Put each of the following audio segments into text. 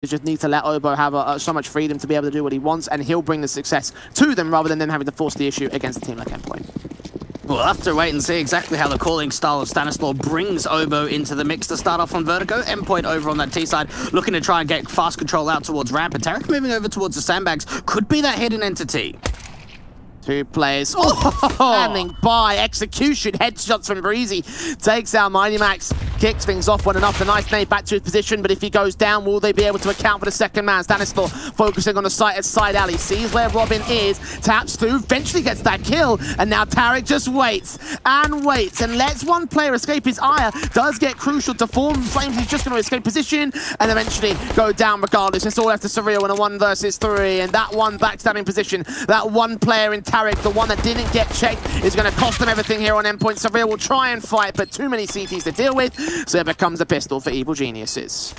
You just need to let Obo have so much freedom to be able to do what he wants, and he'll bring the success to them rather than them having to force the issue against a team like Endpoint. We'll have to wait and see exactly how the calling style of Stanislaw brings Obo into the mix to start off on Vertigo. Endpoint over on that T side, looking to try and get fast control out towards ramp. And Tarek moving over towards the sandbags could be that hidden entity. Two players standing by. Execution. Headshots from Breezy. Takes out Mighty Max. Kicks things off one enough. A nice nade back to his position, but if he goes down, will they be able to account for the second man? Stanislaw focusing on the site at side alley. Sees where Robin is. Taps through. Eventually gets that kill. And now Tarek just waits and waits and lets one player escape. His ire does get crucial to form. Flames is just going to escape position and eventually go down regardless. It's all left to Surreal in a 1 versus 3. And that one backstabbing position, that one player in Tarek, the one that didn't get checked, is going to cost them everything here on Endpoint. Surreal will try and fight, but too many CTs to deal with, so it becomes a pistol for Evil Geniuses.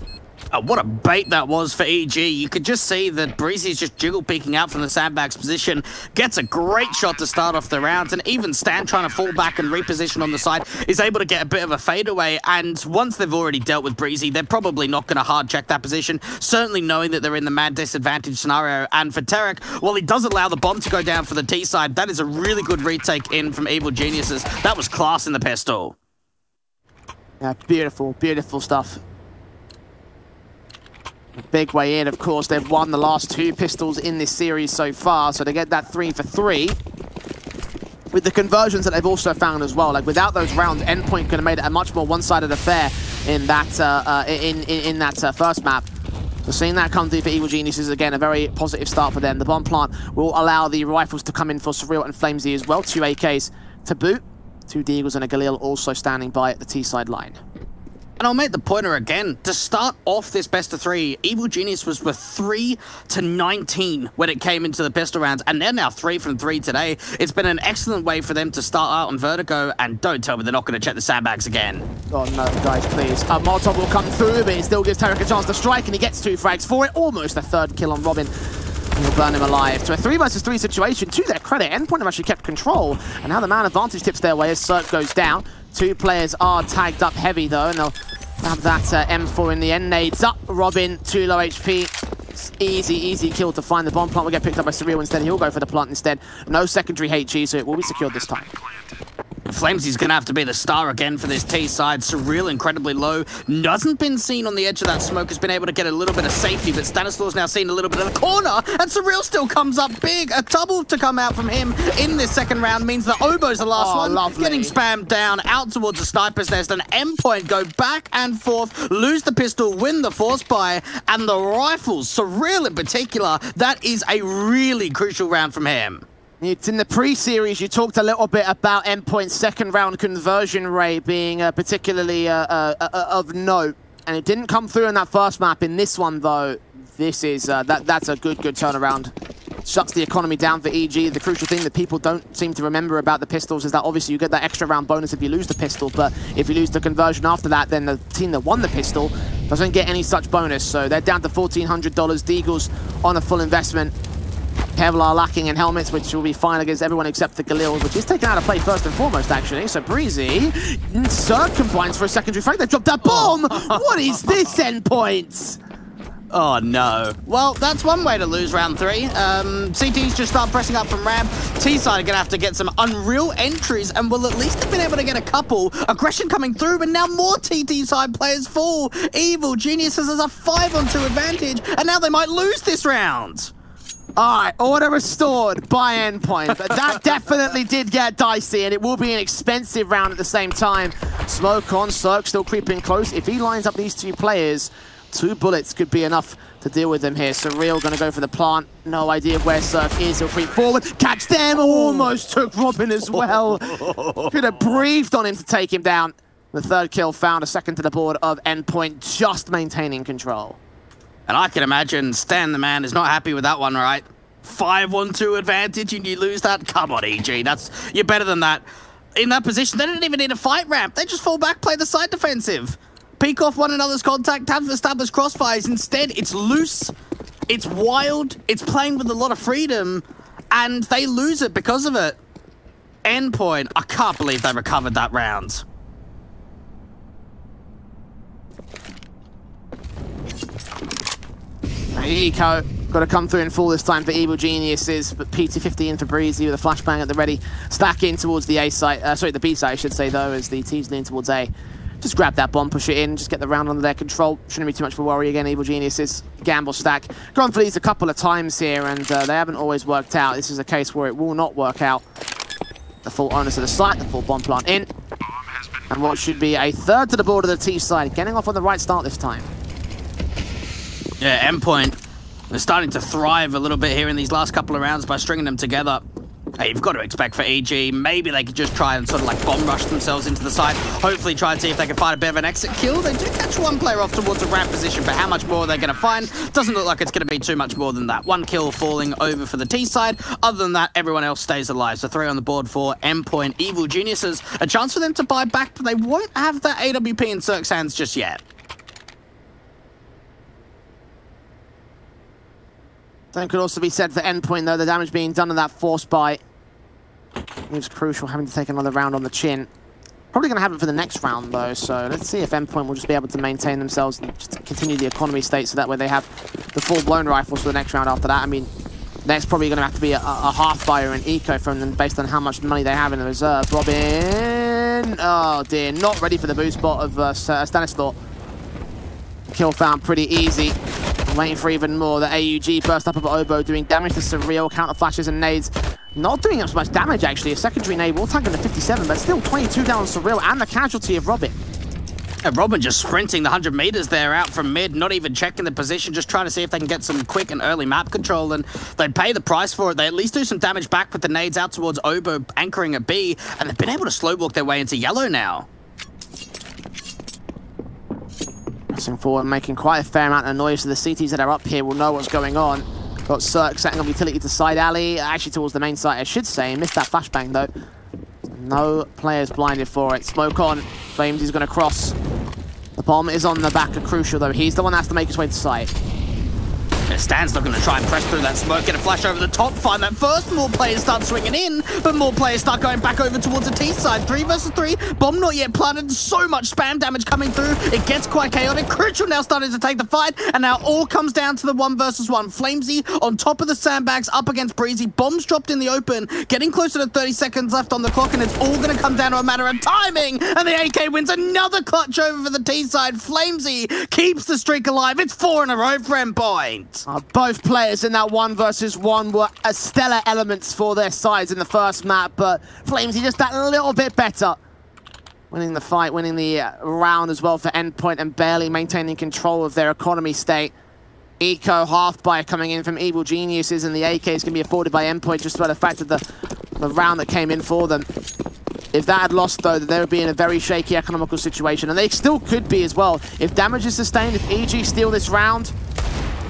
What a bait that was for EG. You could just see that Breezy's just jiggle peeking out from the sandbags position, gets a great shot to start off the round, and even Stan trying to fall back and reposition on the side is able to get a bit of a fadeaway. And once they've already dealt with Breezy, they're probably not going to hard check that position, certainly knowing that they're in the man disadvantage scenario. And for Tarek, while he does allow the bomb to go down for the T side, that is a really good retake in from Evil Geniuses. That was class in the pistol. Yeah, beautiful, beautiful stuff. Big way in, of course. They've won the last 2 pistols in this series so far, so they get that 3 for 3. With the conversions that they've also found as well, like without those rounds, Endpoint could have made it a much more one-sided affair in that first map. So seeing that come through for Evil Geniuses, again, a very positive start for them. The bomb plant will allow the rifles to come in for Surreal and Flamesy as well. 2 AKs to boot. 2 Deagles and a Galil also standing by at the T-side line. And I'll make the pointer again. To start off this best of 3, Evil Genius was with 3 to 19 when it came into the pistol rounds, and they're now 3 from 3 today. It's been an excellent way for them to start out on Vertigo, and don't tell me they're not going to check the sandbags again. Oh no, guys, please. Molotov will come through, but it still gives Tarek a chance to strike, and he gets 2 frags for it. Almost a 3rd kill on Robin. He'll burn him alive. To a 3 versus 3 situation. To their credit, Endpoint have actually kept control, and now the man advantage tips their way as Cirque goes down. 2 players are tagged up heavy though, and they'll have that M4 in the end. Nades up. Robin, 2 low HP. Easy kill to find the bomb plant. Will get picked up by Surreal instead. He'll go for the plant instead. No secondary HE, so it will be secured this time. Flamesy's going to have to be the star again for this T side. Surreal incredibly low. Hasn't been seen on the edge of that smoke. Has been able to get a little bit of safety, but Stanislaw's now seen a little bit of the corner, and Surreal still comes up big. A double to come out from him in this second round means that Obo's the last one. Lovely. Getting spammed down out towards the sniper's nest, and Endpoint go back and forth, lose the pistol, win the force buy, and the rifles, Surreal in particular, that is a really crucial round from him. It's in the pre-series, you talked a little bit about Endpoint's second round conversion rate being particularly of note, and it didn't come through in that first map. In this one, though, this is that's a good turnaround. Shuts the economy down for EG. The crucial thing that people don't seem to remember about the pistols is that obviously you get that extra round bonus if you lose the pistol, but if you lose the conversion after that, then the team that won the pistol doesn't get any such bonus. So they're down to $1,400. Deagles on a full investment. Kevlar lacking in helmets, which will be fine against everyone except the Galil, which is taken out of play first and foremost, actually. So Breezy, Cirque combines for a secondary frag. They dropped that bomb! What is this, Endpoint? Oh no. Well, that's one way to lose round 3. CTs just start pressing up from ramp. T-side are going to have to get some unreal entries, and will at least have been able to get a couple. Aggression coming through, but now more TT side players fall. Evil Geniuses has a 5-on-2 advantage, and now they might lose this round. All right, order restored by Endpoint, but that definitely did get dicey, and it will be an expensive round at the same time. Smoke on, Cirque still creeping close. If he lines up these 2 players, 2 bullets could be enough to deal with them here. Surreal going to go for the plant. No idea where Cirque is. He'll creep forward. Catch them! Almost took Robin as well. Could have breathed on him to take him down. The 3rd kill found, a 2nd to the board of Endpoint, just maintaining control. And I can imagine Stan the man is not happy with that one, right? 5-1-2 advantage and you lose that? Come on, EG. You're better than that. In that position, they didn't even need a fight ramp. They just fall back, play the side defensive. Peek off one another's contact, have established crossfires. Instead, it's loose, it's wild, it's playing with a lot of freedom, and they lose it because of it. Endpoint, I can't believe they recovered that round. Eco got to come through in full this time for Evil Geniuses, but PT50 in for Breezy with a flashbang at the ready. Stack in towards the A site, sorry, the B site I should say though, as the team's leaning towards A. Just grab that bomb, push it in, just get the round under their control. Shouldn't be too much of a worry again, Evil Geniuses. Gamble stack. Gone for these a couple of times here, and they haven't always worked out. This is a case where it will not work out. The full owners of the site, the full bomb plant in. And what should be a third to the board of the T side, getting off on the right start this time. Yeah, Endpoint. They're starting to thrive a little bit here in these last couple of rounds by stringing them together. Hey, you've got to expect for EG, maybe they could just try and sort of like bomb rush themselves into the side. Hopefully try and see if they can find a bit of an exit kill. They do catch one player off towards a ramp position, but how much more they're going to find doesn't look like it's going to be too much more than that. One kill falling over for the T side. Other than that, everyone else stays alive. So 3 on the board for Endpoint. Evil Geniuses, a chance for them to buy back, but they won't have that AWP in Cirque's hands just yet. Same could also be said for Endpoint, though. The damage being done in that force buy is crucial, having to take another round on the chin. Probably going to have it for the next round, though, so let's see if Endpoint will just be able to maintain themselves and just continue the economy state, so that way they have the full-blown rifles for the next round after that. I mean, next probably going to have to be a half buyer and eco from them based on how much money they have in the reserve. Robin, oh dear, not ready for the boost bot of Stanislaw. Kill found pretty easy. Waiting for even more. The AUG burst up of Oboe, doing damage to Surreal, counter flashes and nades. Not doing as much damage, actually. A secondary nade will tank into 57, but still 22 down on Surreal and the casualty of Robin. And Robin just sprinting the 100 meters there out from mid, not even checking the position, just trying to see if they can get some quick and early map control, and they pay the price for it. They at least do some damage back with the nades out towards Oboe, anchoring at B, and they've been able to slow walk their way into yellow now. Pressing forward, making quite a fair amount of noise, so the CTs that are up here will know what's going on. Got Cirque setting up utility to side alley, actually towards the main site, I should say. Missed that flashbang, though. No players blinded for it. Smoke on. Flames is going to cross. The bomb is on the back of Crucial, though. He's the one that has to make his way to site. Stan's looking to try and press through that smoke, get a flash over the top, find that first. More players start swinging in, but more players start going back over towards the T side. 3 versus 3, bomb not yet planted, so much spam damage coming through. It gets quite chaotic. Crucial now starting to take the fight, and now all comes down to the 1 versus 1. Flamesy on top of the sandbags up against Breezy. Bombs dropped in the open, getting closer to 30 seconds left on the clock, and it's all going to come down to a matter of timing. And the AK wins another clutch over for the T side. Flamesy keeps the streak alive. It's 4 in a row for Endpoint. Both players in that 1 versus 1 were stellar elements for their sides in the first map, but Flamesy just that little bit better. Winning the fight, winning the round as well for Endpoint, and barely maintaining control of their economy state. Eco half buy coming in from Evil Geniuses, and the AKs can be afforded by Endpoint just by the fact of the round that came in for them. If that had lost, though, they would be in a very shaky economical situation, and they still could be as well. If damage is sustained, if EG steal this round,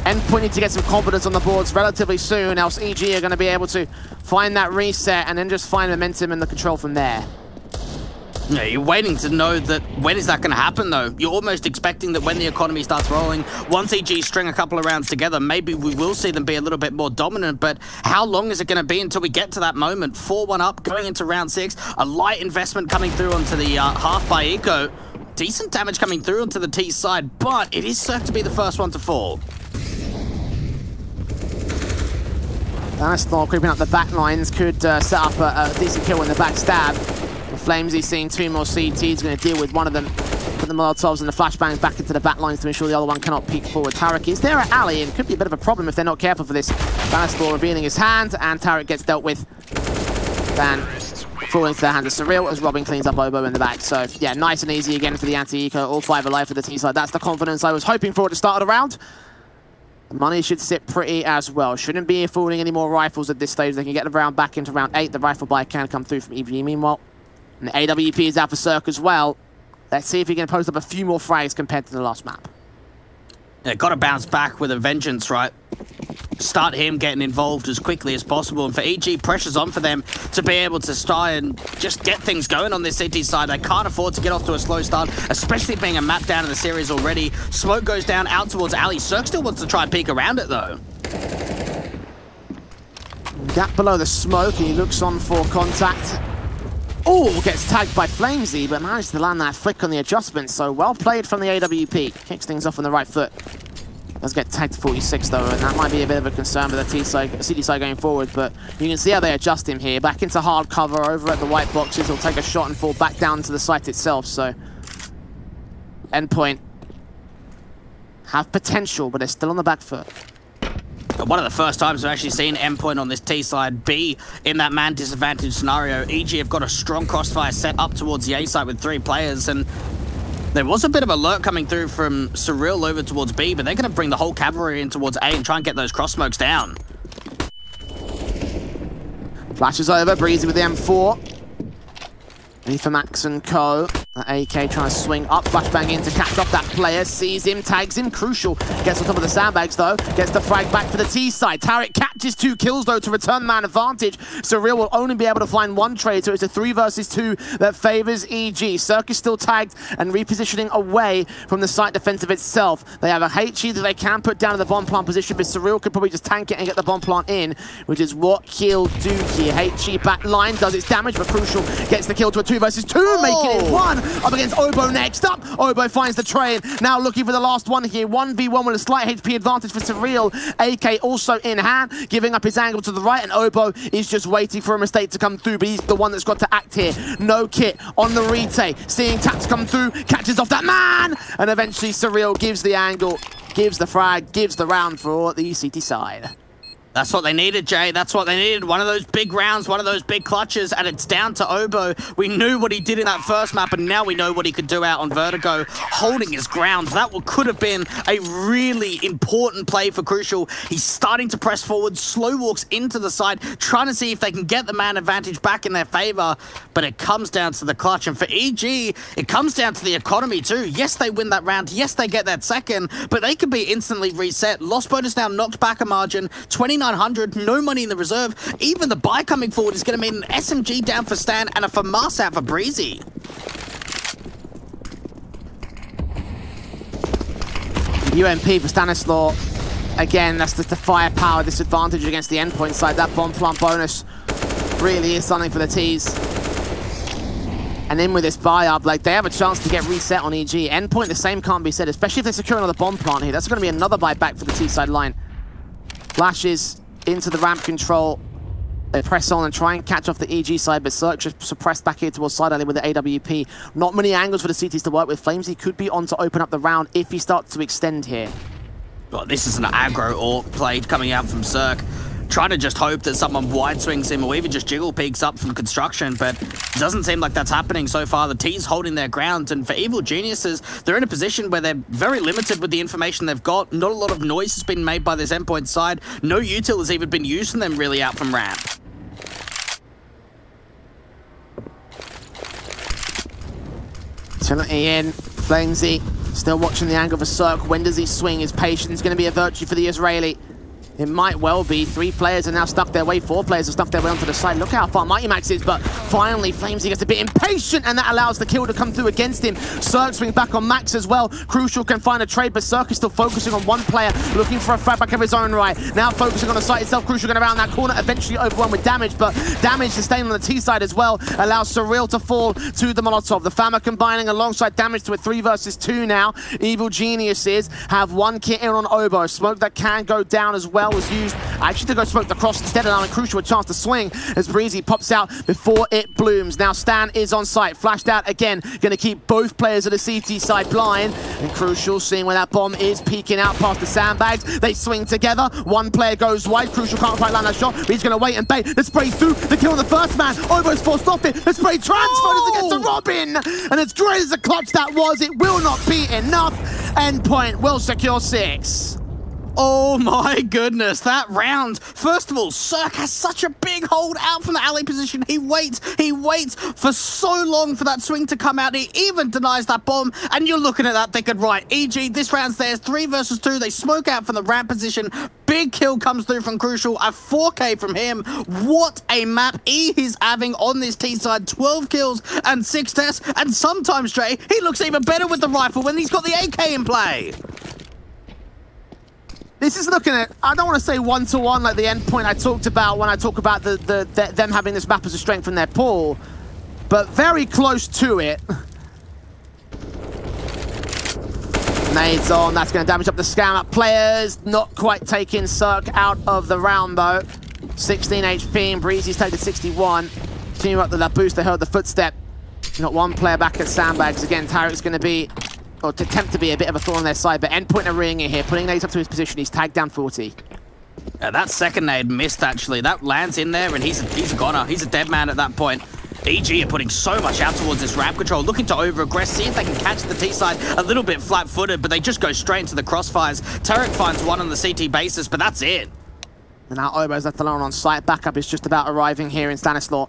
Endpoint need to get some confidence on the boards relatively soon, else EG are going to be able to find that reset and then just find momentum and the control from there. Yeah, you're waiting to know that when is that going to happen, though. You're almost expecting that when the economy starts rolling, once EG string a couple of rounds together, maybe we will see them be a little bit more dominant, but how long is it going to be until we get to that moment? 4-1 up, going into round 6, a light investment coming through onto the half by Eco. Decent damage coming through onto the T side, but it is certain to be the first one to fall. Stanislaw creeping up the back lines could set up a decent kill in the back stab. Flamesy seeing 2 more CTs, going to deal with one of them. Put the Molotovs and the flashbangs back into the back lines to ensure the other one cannot peek forward. Tarek is there at alley, and could be a bit of a problem if they're not careful for this. Stanislaw revealing his hand, and Tarek gets dealt with. Then falling into the hands of Surreal as Robin cleans up Oboe in the back. So yeah, nice and easy again for the anti-eco. All 5 alive for the T side. That's the confidence I was hoping for at the start of the round. The money should sit pretty as well. Shouldn't be affording any more rifles at this stage. They can get the round back into round 8. The rifle buy can come through from EVG meanwhile. And the AWP is out for Cirque as well. Let's see if he can post up a few more frags compared to the last map. Yeah, got to bounce back with a vengeance, right? Start him getting involved as quickly as possible. And for EG, pressure's on for them to be able to start and just get things going on this CT side. They can't afford to get off to a slow start, especially being a map down in the series already. Smoke goes down out towards alley. Cirque still wants to try and peek around it, though. Gap below the smoke, and he looks on for contact. Oh, gets tagged by Flamesy, but managed to land that flick on the adjustment. So well played from the AWP. Kicks things off on the right foot. Does get tagged to 46 though, and that might be a bit of a concern for the CD side going forward, but you can see how they adjust him here. Back into hard cover over at the white boxes. He'll take a shot and fall back down to the site itself, so Endpoint have potential, but they're still on the back foot. One of the first times we've actually seen Endpoint on this T side be in that man disadvantage scenario. EG have got a strong crossfire set up towards the A side with 3 players, and there was a bit of a lurk coming through from Surreal over towards B, but they're going to bring the whole cavalry in towards A and try and get those cross smokes down. Flashes over, Breezy with the M4. Ready for Max and Co. AK trying to swing up, flashbang in to catch up that player, sees him, tags him, Crucial. Gets on top of the sandbags though, gets the frag back for the T side. Tarek catches 2 kills though to return man advantage. Surreal will only be able to find 1 trade, so it's a 3 versus 2 that favors EG. Cirque is still tagged and repositioning away from the site defensive itself. They have a HE that they can put down in the bomb plant position, but Surreal could probably just tank it and get the bomb plant in, which is what he'll do here. HE back line does its damage, but Crucial gets the kill to a 2 versus 2, making it 1 up against Obo next up. Obo finds the trade, now looking for the last one here. 1v1 with a slight HP advantage for Surreal. AK also in hand, giving up his angle to the right, and Obo is just waiting for a mistake to come through, but he's the one that's got to act here. No kit on the retake, seeing taps come through, catches off that man, and eventually Surreal gives the angle, gives the frag, gives the round for the ECT side. That's what they needed, Jay. That's what they needed. One of those big rounds, one of those big clutches, and it's down to Obo. We knew what he did in that first map, and now we know what he could do out on Vertigo, holding his ground. That could have been a really important play for Crucial. He's starting to press forward, slow walks into the side, trying to see if they can get the man advantage back in their favor, but it comes down to the clutch. And for EG, it comes down to the economy too. Yes, they win that round. Yes, they get that second, but they could be instantly reset. Lost bonus now knocked back a margin, 2900, no money in the reserve. Even the buy coming forward is going to mean an SMG down for Stan and a FAMAS out for Breezy. UMP for Stanislaw. Again, that's just the firepower disadvantage against the Endpoint side. That bomb plant bonus really is something for the T's. And then with this buy up, like, they have a chance to get reset on EG. Endpoint, the same can't be said, especially if they secure another bomb plant here. That's going to be another buy back for the T side line. Flashes into the ramp control. They press on and try and catch off the EG side, but Cirque just suppressed back here towards side alley with the AWP. Not many angles for the CTs to work with. Flamesy could be on to open up the round if he starts to extend here. Well, this is an aggro AWP play coming out from Cirque. Trying to just hope that someone wide swings him or even just jiggle peeks up from construction, but it doesn't seem like that's happening so far. The T's holding their ground, and for Evil Geniuses, they're in a position where they're very limited with the information they've got. Not a lot of noise has been made by this Endpoint side. No util has even been used from them really out from ramp. Trinity in, Flamesy still watching the angle for Cirque. When does he swing? His patience going to be a virtue for the Israeli. It might well be. 3 players are now stuck their way. 4 players have stuck their way onto the side. Look how far Mighty Max is, but finally Flamesy gets a bit impatient, and that allows the kill to come through against him. Cirque swings back on Max as well. Crucial can find a trade, but Cirque is still focusing on one player, looking for a frag back of his own right. Now focusing on the site itself. Crucial going around that corner, eventually overwhelmed with damage, but damage sustained on the T side as well allows Surreal to fall to the Molotov. The Fama combining alongside damage to a 3 versus 2 now. Evil Geniuses have 1 kit in on Obo. Smoke that can go down as well was used actually to go smoke the cross instead, allowing Crucial a chance to swing as Breezy pops out before it blooms. Now Stan is on site, flashed out again, going to keep both players of the CT side blind, and Crucial seeing where that bomb is, peeking out past the sandbags. They swing together, 1 player goes wide. Crucial can't quite land that shot, but he's going to wait and bait. The spray through, the kill on the first man. Obo's forced off it, the spray transfers against the Robin, and as great as a clutch that was, it will not be enough. Endpoint will secure 6. Oh my goodness, that round. First of all, Cirque has such a big hold out from the alley position. He waits for so long for that swing to come out. He even denies that bomb, and you're looking at that thinking, right, EG, this round's theirs, 3 versus 2. They smoke out from the ramp position. Big kill comes through from Crucial, a 4K from him. What a map he's having on this T side. 12 kills and 6 deaths, and sometimes, Jay, he looks even better with the rifle when he's got the AK in play. This is looking at, I don't want to say 1-to-1 like the Endpoint I talked about when I talk about them having this map as a strength in their pool, but very close to it. Nades on, that's going to damage up the scam up players. Not quite taking Cirque out of the round though. 16 HP and Breezy's taken 61. Continue up the boost, they heard the footstep. Not one player back at Sandbags. Again, Tarek's going to be, or to attempt to be a bit of a thorn on their side, but Endpoint are ringing it here, putting Nades up to his position. He's tagged down 40. That second nade missed, actually. That lands in there, and he's a goner. He's a dead man at that point. EG are putting so much out towards this ramp control, looking to over-aggress, see if they can catch the T side a little bit flat-footed, but they just go straight into the crossfires. Tarek finds one on the CT basis, but that's it. And now Obo's left alone on site. Backup is just about arriving here in Stanislaw.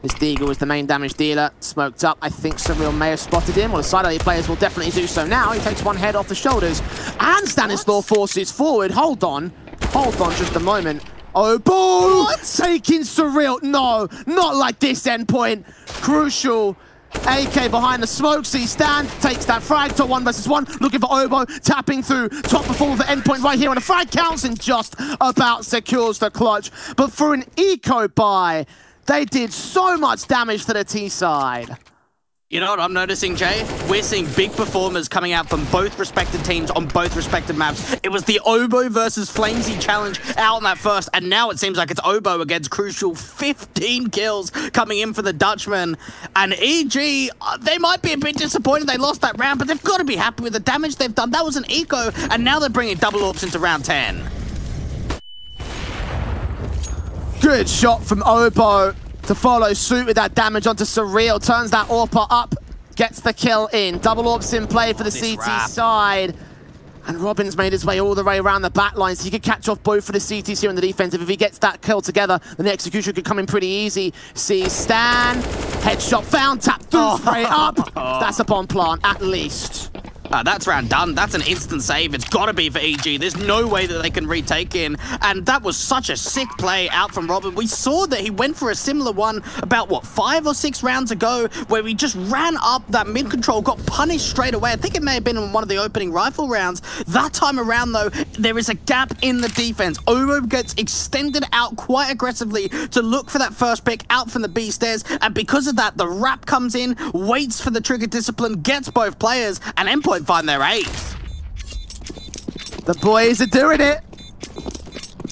This Deagle is the main damage dealer. Smoked up. I think Surreal may have spotted him. Well, the side alley players will definitely do so now. He takes one head off the shoulders. And Stanislaw forces forward. Hold on. Hold on just a moment. Obo! Taking Surreal. No, not like this, Endpoint. Crucial. AK behind the smoke, see Stan, takes that frag, top 1 versus 1, looking for Obo, tapping through, top performer for Endpoint right here, and the frag counts and just about secures the clutch. But for an eco buy, they did so much damage to the T side. You know what I'm noticing, Jay? We're seeing big performers coming out from both respected teams on both respected maps. It was the Obo versus Flamesy challenge out in that first, and now it seems like it's Obo against Crucial. 15 kills coming in for the Dutchman. And EG, they might be a bit disappointed they lost that round, but they've got to be happy with the damage they've done. That was an eco, and now they're bringing double orbs into round 10. Good shot from Obo to follow suit with that damage onto Surreal. Turns that AWPer up, gets the kill in. Double orbs in play for the CT side. And Robin's made his way all the way around the back line, so he could catch off both for the CTs here in the defensive. If he gets that kill together, then the execution could come in pretty easy. See Stan, headshot found, tap through, straight up. That's a bomb plant, at least. That's round done. That's an instant save. It's got to be for EG. There's no way that they can retake in. And that was such a sick play out from Robin. We saw that he went for a similar one about, what, 5 or 6 rounds ago, where he just ran up that mid-control, got punished straight away. I think it may have been in one of the opening rifle rounds. That time around, though, there is a gap in the defense. Obo gets extended out quite aggressively to look for that first pick out from the B stairs. And because of that, the wrap comes in, waits for the trigger discipline, gets both players, and Endpoint find their 8th. The boys are doing it.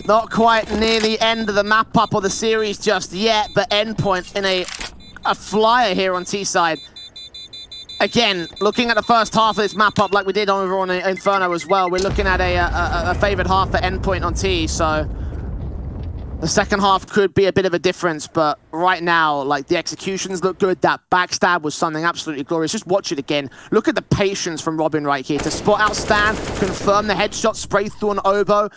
Not quite near the end of the map up or the series just yet, but Endpoint in a flyer here on T side. Again, looking at the first half of this map up like we did over on Inferno as well, we're looking at a favored half for Endpoint on T, so the second half could be a bit of a difference, but right now, like, the executions look good. That backstab was something absolutely glorious. Just watch it again. Look at the patience from Robin right here to spot out Stan, confirm the headshot, spray through on Obo.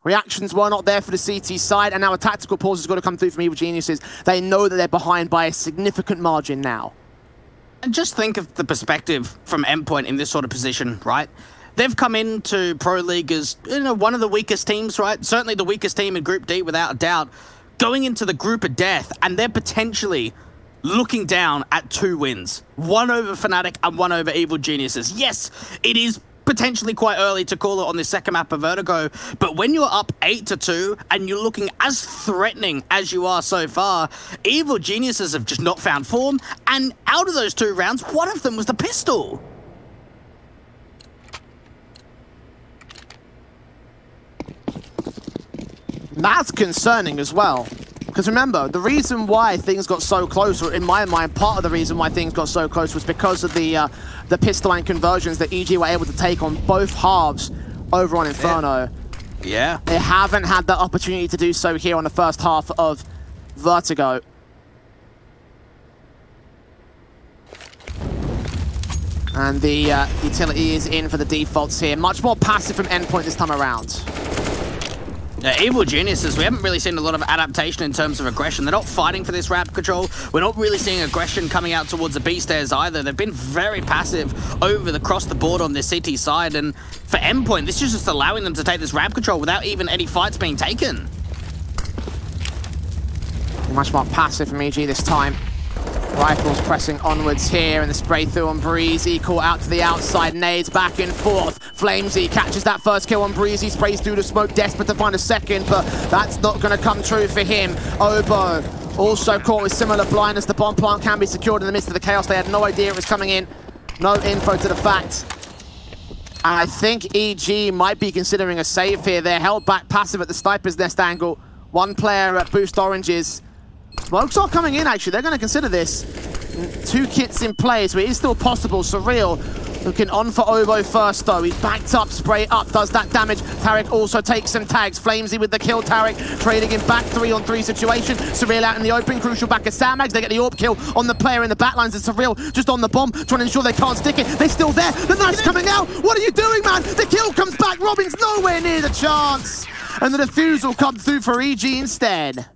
Reactions were not there for the CT side, and now a tactical pause has got to come through from Evil Geniuses. They know that they're behind by a significant margin now. And just think of the perspective from Endpoint in this sort of position, right? They've come into Pro League as, you know, one of the weakest teams, right? Certainly the weakest team in Group D, without a doubt. Going into the group of death, and they're potentially looking down at 2 wins. One over Fnatic and one over Evil Geniuses. Yes, it is potentially quite early to call it on the second map of Vertigo, but when you're up 8-2 and you're looking as threatening as you are so far, Evil Geniuses have just not found form, and out of those 2 rounds, one of them was the pistol. That's concerning as well. Because remember, the reason why things got so close, or in my mind, part of the reason why things got so close was because of the pistol and conversions that EG were able to take on both halves over on Inferno. Yeah. They haven't had that opportunity to do so here on the first half of Vertigo. And the utility is in for the defaults here. Much more passive from Endpoint this time around. Evil Geniuses, we haven't really seen a lot of adaptation in terms of aggression. They're not fighting for this ramp control. We're not really seeing aggression coming out towards the B stairs either. They've been very passive across the board on this CT side, and for Endpoint, this is just allowing them to take this ramp control without even any fights being taken. Much more passive from EG this time. Rifles pressing onwards here, and the spray through on Breezy, caught out to the outside, nades back and forth. Flamesy catches that first kill on Breezy, sprays through the smoke, desperate to find a second, but that's not going to come true for him. Obo also caught with similar blindness. The bomb plant can be secured in the midst of the chaos. They had no idea it was coming in. No info to the fact. I think EG might be considering a save here. They're held back passive at the sniper's nest angle. One player at boost oranges. Smokes are coming in, actually. They're going to consider this. 2 kits in play, so it is still possible. Surreal looking on for Obo first, though. He's backed up, spray up, does that damage. Tarek also takes some tags. Flamesy with the kill. Tarek trading in back 3-on-3 situation. Surreal out in the open. Crucial back at Sandbags. They get the AWP kill on the player in the backlines. And Surreal just on the bomb, trying to ensure they can't stick it. They're still there. The knife's coming out. What are you doing, man? The kill comes back. Robin's nowhere near the chance. And the defuse will come through for EG instead.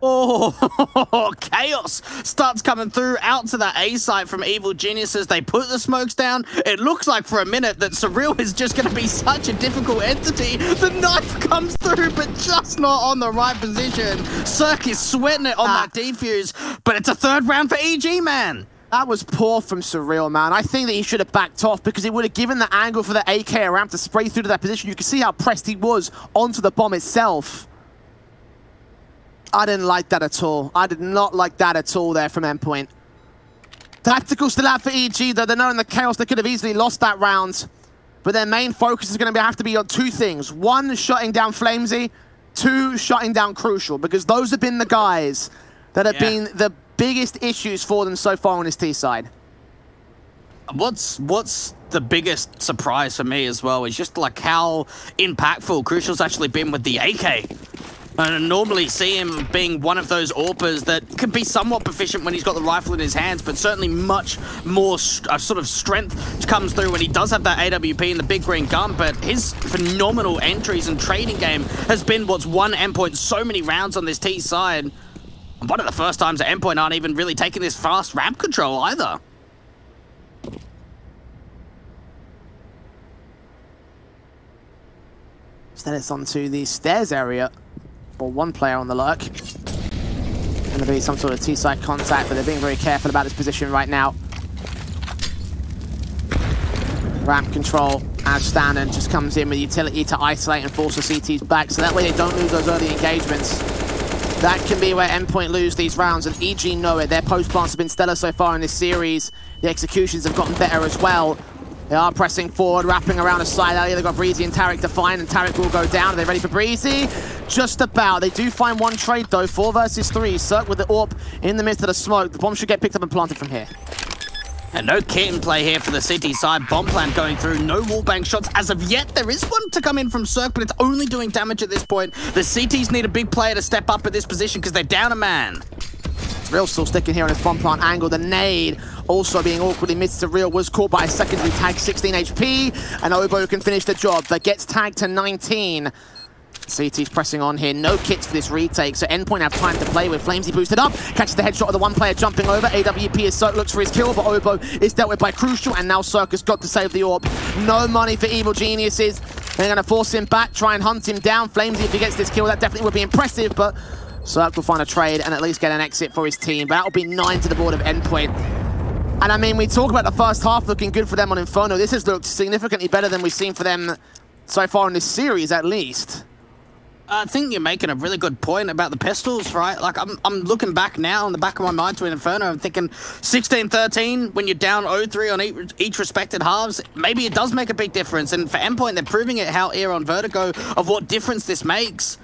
Oh, chaos starts coming through out to that A site from Evil Geniuses. They put the smokes down. It looks like for a minute that Surreal is just going to be such a difficult entity. The knife comes through, but just not on the right position. Cirque is sweating it on that defuse, but it's a 3rd round for EG, man. That was poor from Surreal, man. I think that he should have backed off because it would have given the angle for the AK ramp to spray through to that position. You can see how pressed he was onto the bomb itself. I didn't like that at all. I did not like that at all there from Endpoint. Tactical still out for EG, though. They're knowing the chaos. They could have easily lost that round. But their main focus is going to have to be on 2 things. 1, shutting down Flamesy. 2, shutting down Crucial. Because those have been the guys that have been the biggest issues for them so far on this T side. What's the biggest surprise for me as well is just like how impactful Crucial's actually been with the AK. I normally see him being one of those AWPers that can be somewhat proficient when he's got the rifle in his hands, but certainly much more sort of strength comes through when he does have that AWP and the big green gun. But his phenomenal entries and trading game has been what's won Endpoint so many rounds on this T side. And one of the first times that Endpoint aren't even really taking this fast ramp control either. Instead it's onto the stairs area. For 1 player on the lurk. Going to be some sort of T-side contact, but they're being very careful about this position right now. Ramp control, as standard, just comes in with utility to isolate and force the CTs back, so that way they don't lose those early engagements. That can be where Endpoint lose these rounds, and EG know it. Their post-plants have been stellar so far in this series. The executions have gotten better as well. They are pressing forward, wrapping around a side alley. They've got Breezy and Tarek to find, and Tarek will go down. Are they ready for Breezy? Just about. They do find 1 trade, though. 4 versus 3. Cirque with the AWP in the midst of the smoke. The bomb should get picked up and planted from here. And no kit in play here for the city side. Bomb plant going through. No wallbang shots as of yet. There is one to come in from Cirque, but it's only doing damage at this point. The CTs need a big player to step up at this position because they're down a man. Real still sticking here on his bomb plant angle. The nade also being awkwardly missed. Surreal was caught by a secondary tag, 16 HP, and Obo can finish the job, but gets tagged to 19. CT's pressing on here. No kits for this retake, so Endpoint have time to play with. Flamesy boosted up, catches the headshot of the 1 player jumping over. AWP as Cirque looks for his kill, but Obo is dealt with by Crucial, and now Cirque has got to save the AWP. No money for Evil Geniuses. They're going to force him back, try and hunt him down. Flamesy, if he gets this kill, that definitely would be impressive, but Cirque will find a trade and at least get an exit for his team. But that will be 9 to the board of Endpoint. And I mean, we talk about the first half looking good for them on Inferno. This has looked significantly better than we've seen for them so far in this series, at least. I think you're making a really good point about the pistols, right? Like, I'm looking back now in the back of my mind to an Inferno. I'm thinking 16-13, when you're down 0-3 on each respected halves, maybe it does make a big difference. And for Endpoint, they're proving it out here on Vertigo of what difference this makes.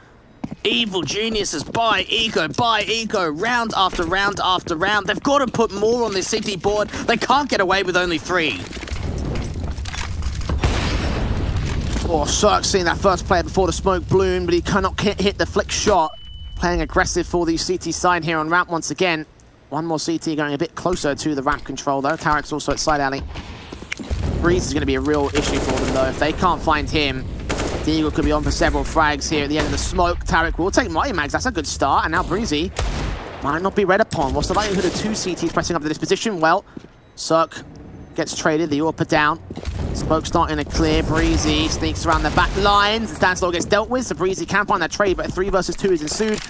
Evil Geniuses buy eco, round after round after round. They've got to put more on this city board. They can't get away with only 3. Oh, Cirque seeing that first player before the smoke bloom, but he cannot hit the flick shot. Playing aggressive for the CT side here on ramp once again. 1 more CT going a bit closer to the ramp control, though. Tarek's also at side alley. Breeze is going to be a real issue for them, though. If they can't find him, Deagle could be on for several frags here at the end of the smoke. Tarek will take Mighty Mags. That's a good start. And now Breezy might not be read upon. What's the likelihood of 2 CTs pressing up to this position? Well, Cirque gets traded. The AWP down. Smoke starting to clear. Breezy sneaks around the back lines. Standstill gets dealt with, so Breezy can find that trade, but a 3 versus 2 is ensued.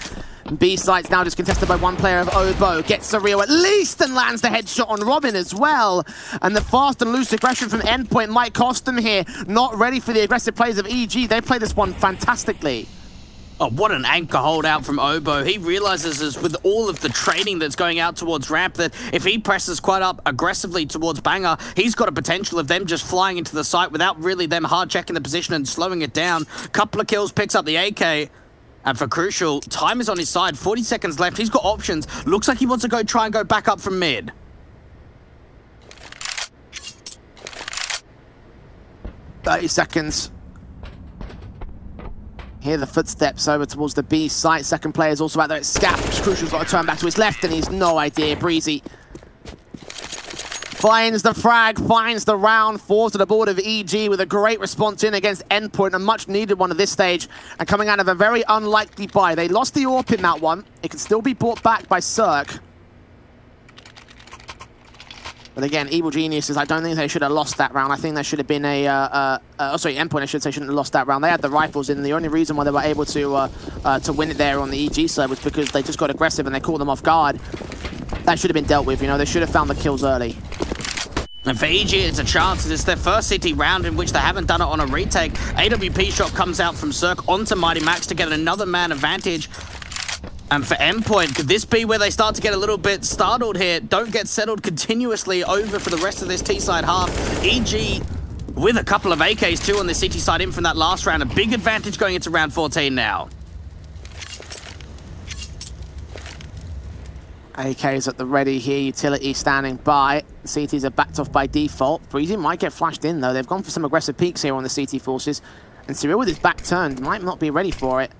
B site's now just contested by 1 player of Obo. Gets Surreal at least and lands the headshot on Robin as well. And the fast and loose aggression from Endpoint might cost them here. Not ready for the aggressive plays of EG. They play this one fantastically. Oh, what an anchor holdout from Obo. He realizes with all of the trading that's going out towards ramp that if he presses quite up aggressively towards Banger, he's got a potential of them just flying into the site without really them hard checking the position and slowing it down. Couple of kills, picks up the AK. And for Crucial, time is on his side. 40 seconds left. He's got options. Looks like he wants to try and go back up from mid. "30 seconds. Hear the footsteps over towards the B site. Second player's also out there at Scaff. Crucial's got to turn back to his left, and he's no idea. Breezy finds the frag, finds the round, falls to the board of EG with a great response in against Endpoint, a much-needed one at this stage, and coming out of a very unlikely buy. They lost the AWP in that one. It can still be brought back by Cirque. But again, Evil Geniuses, I don't think they should have lost that round. I think there should have been Endpoint, I should say, shouldn't have lost that round. They had the rifles in. The only reason why they were able to win it there on the EG side was because they just got aggressive and they caught them off guard. That should have been dealt with, you know. They should have found the kills early. And for EG, it's a chance. It's their first City round in which they haven't done it on a retake. AWP shot comes out from Cirque onto Mighty Max to get another man advantage. And for Endpoint, could this be where they start to get a little bit startled here? Don't get settled continuously over for the rest of this T-side half. EG with a couple of AKs too on the City side in from that last round. A big advantage going into round 14 now. AK's at the ready here, Utility standing by. CTs are backed off by default. Breezy might get flashed in though. They've gone for some aggressive peeks here on the CT forces. And Cyril with his back turned might not be ready for it.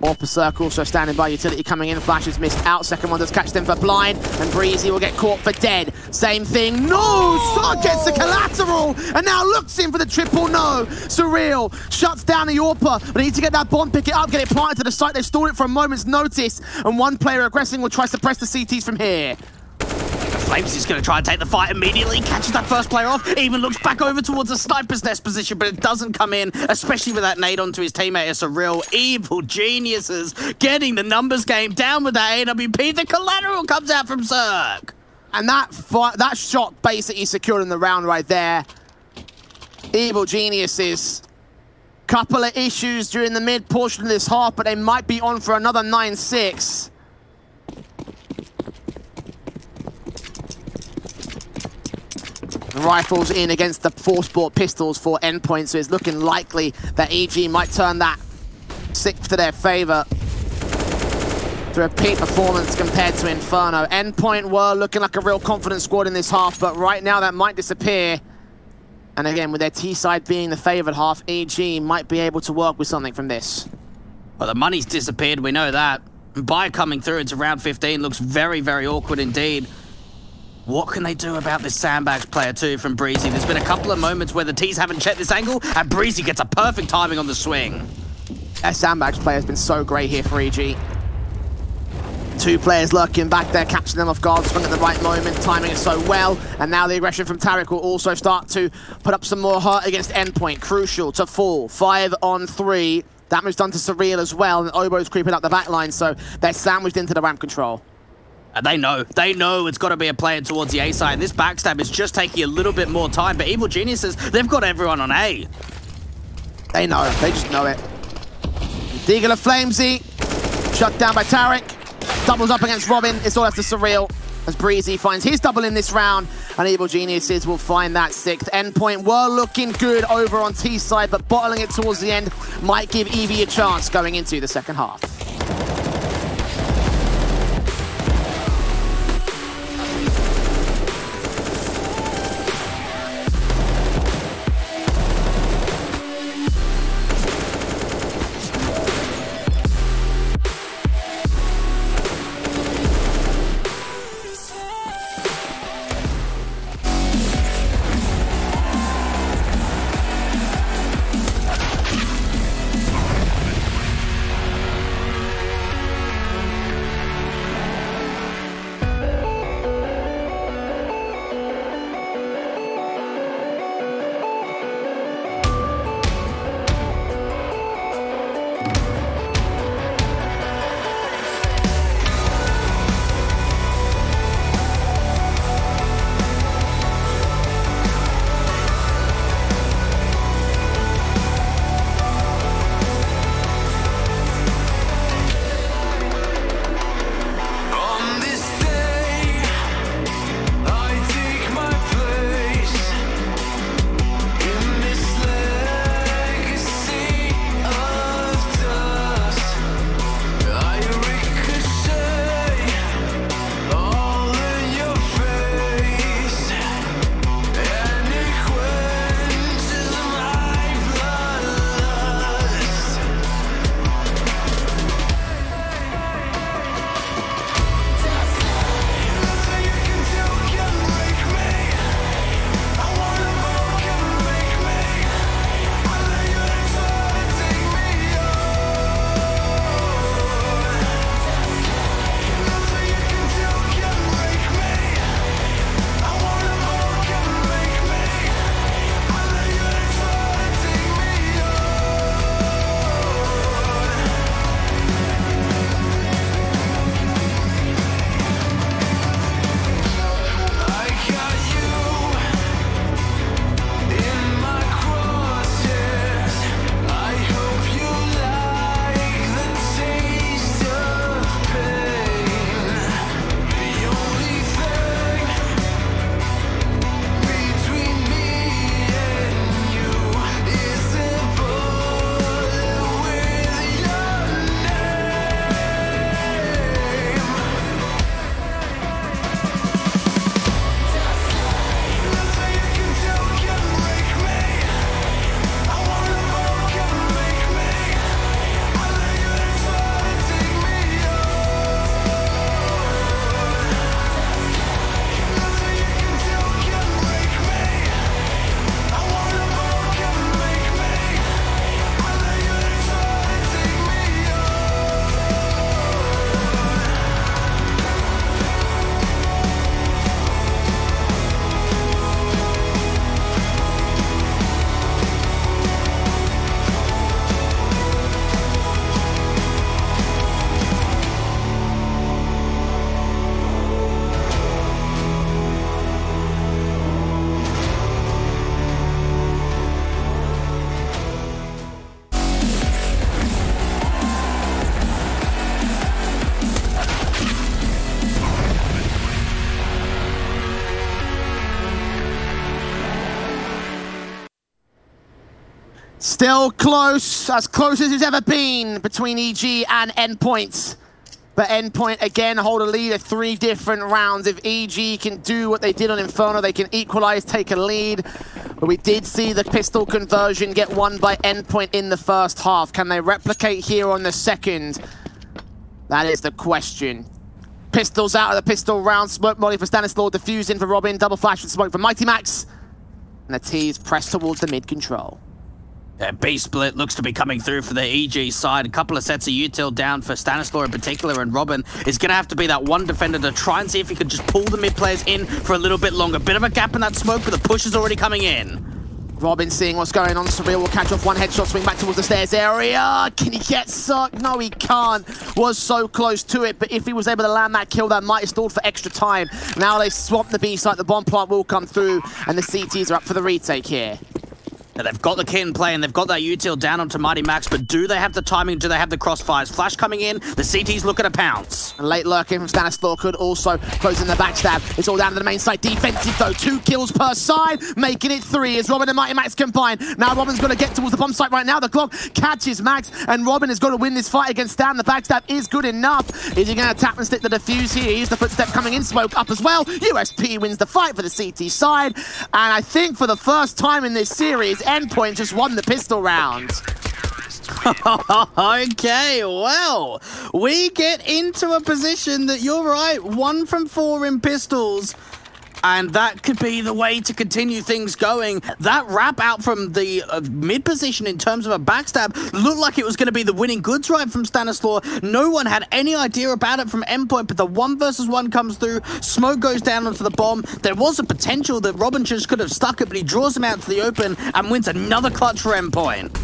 Orpa Circle also standing by. Utility coming in. Flash is missed out. Second one does catch them for blind. And Breezy will get caught for dead. Same thing. No! Sark gets the collateral. And now looks in for the triple no. Surreal shuts down the Orpa. But they need to get that bomb, pick it up, get it planted to the site. They've stalled it for a moment's notice. And one player aggressing will try to suppress the CTs from here. Flames is going to try and take the fight immediately, catches that first player off, even looks back over towards the sniper's nest position, but it doesn't come in, especially with that nade onto his teammate. It's a real Evil Geniuses getting the numbers game down with that AWP. The collateral comes out from Cirque. And that shot basically secured in the round right there. Evil Geniuses. Couple of issues during the mid portion of this half, but they might be on for another 9-6. Rifles in against the four-sport pistols for Endpoint, so it's looking likely that EG might turn that 6th to their favor to a peak performance compared to Inferno. Endpoint were looking like a real confident squad in this half, but right now that might disappear. And again, with their T-side being the favored half, EG might be able to work with something from this. Well, the money's disappeared, we know that. By coming through into round 15 looks very, very awkward indeed. What can they do about this sandbags player too from Breezy? There's been a couple of moments where the T's haven't checked this angle, and Breezy gets a perfect timing on the swing. That sandbags player has been so great here for EG. Two players lurking back there, catching them off guard, swing at the right moment, timing it so well. And now the aggression from Tariq will also start to put up some more hurt against Endpoint. Crucial to fall, 5-on-3. Damage done to Surreal as well, and Obo's creeping up the back line, so they're sandwiched into the ramp control. They know it's got to be a player towards the A side. And this backstab is just taking a little bit more time, but Evil Geniuses, they've got everyone on A. They know, they just know it. Deagle of Flamesy, shut down by Tariq. Doubles up against Robin, it's all left to Surreal as Breezy finds his double in this round, and Evil Geniuses will find that 6th. Endpoint were looking good over on T side, but bottling it towards the end might give Evie a chance going into the second half. Still close as it's ever been between EG and Endpoint. But Endpoint, again, hold a lead of 3 different rounds. If EG can do what they did on Inferno, they can equalize, take a lead. But we did see the pistol conversion get won by Endpoint in the first half. Can they replicate here on the second? That is the question. Pistols out of the pistol round. Smoke molly for Stanislaw, diffusing for Robin. Double flash and smoke for Mighty Max. And the T's press towards the mid control. B split looks to be coming through for the EG side. A couple of sets of util down for Stanislaw in particular, and Robin is going to have to be that one defender to try and see if he can just pull the mid players in for a little bit longer. Bit of a gap in that smoke, but the push is already coming in. Robin seeing what's going on. Surreal will catch off one headshot, swing back towards the stairs area. Can he get sucked? No, he can't. Was so close to it, but if he was able to land that kill, that might have stalled for extra time. Now they swamp the B site, the bomb plant will come through, and the CTs are up for the retake here. Now they've got the kit in play and they've got that util down onto Mighty Max, but do they have the timing? Do they have the crossfires? Flash coming in, the CT's looking to pounce. And late lurking from Stanislaw could also close in the backstab. It's all down to the main side. Defensive though, 2 kills per side, making it 3 as Robin and Mighty Max combine. Now Robin's got to get towards the bomb site right now. The Glock catches Max, and Robin has got to win this fight against Stan. The backstab is good enough. Is he going to tap and stick the defuse here? Here's the footstep coming in, smoke up as well. USP wins the fight for the CT side. And I think for the first time in this series, Endpoint just won the pistol round. Okay, well, we get into a position that, you're right, 1 from 4 in pistols, and that could be the way to continue things going. That wrap out from the mid position in terms of a backstab looked like it was going to be the winning goods right from Stanislaw. No one had any idea about it from Endpoint, but the 1 versus 1 comes through. Smoke goes down onto the bomb. There was a potential that Robin just could have stuck it, but he draws him out to the open and wins another clutch for Endpoint.